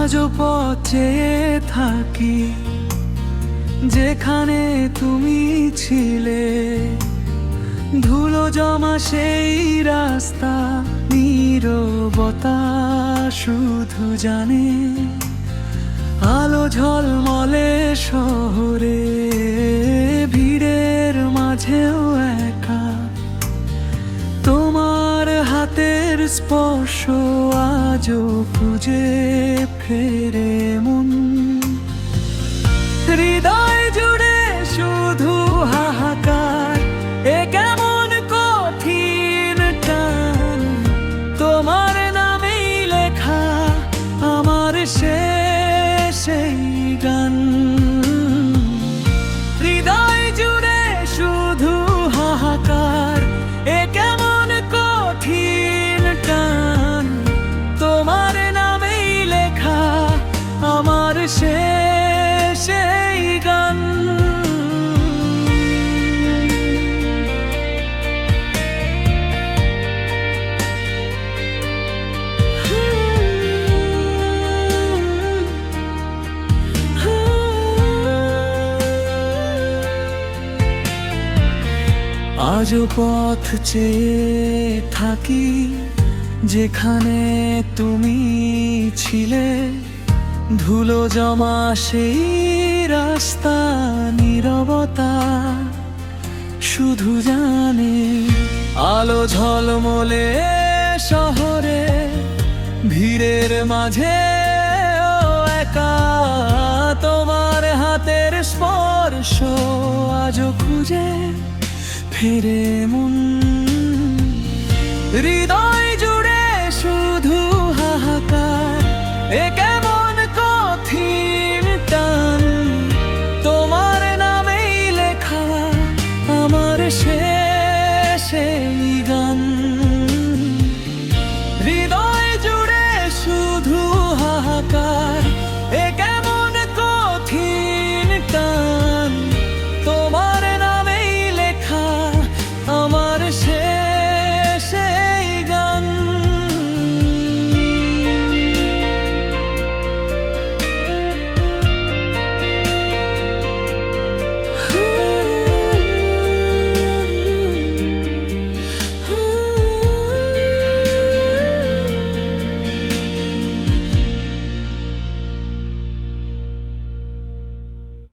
আজও পথে থাকি যেখানে তুমি ছিলে, ধুলো জমা সেই রাস্তা, নীরবতা শুধু জানে। আলো ঝলমলে শহরে, ভিড়ের মাঝেও একা, তোমার হাতের স্পর্শ আজও খুঁজে ফেরে মন। হৃদয় জুড়ে শুধু হাহাকার, এ কেমন কঠিন টান, তোমার নামেই লেখা আমার সেই গান। হৃদয় জুড়ে শুধু হাহাকার, এ কেমন কঠিন টান, তোমার নামেই লেখা আমার সেই গান। আজও পথ চেয়ে থাকি যেখানে তুমি ছিলে, ধুলো জমা সেই রাস্তা, নীরবতা শুধু জানে। আলো ঝলমলে শহরে, ভিড়ের মাঝে একা, তোমার হাতের স্পর্শ আজও খুঁজে ফেরে মন। হৃদয় জুড়ে শুধু হাহাকার, একা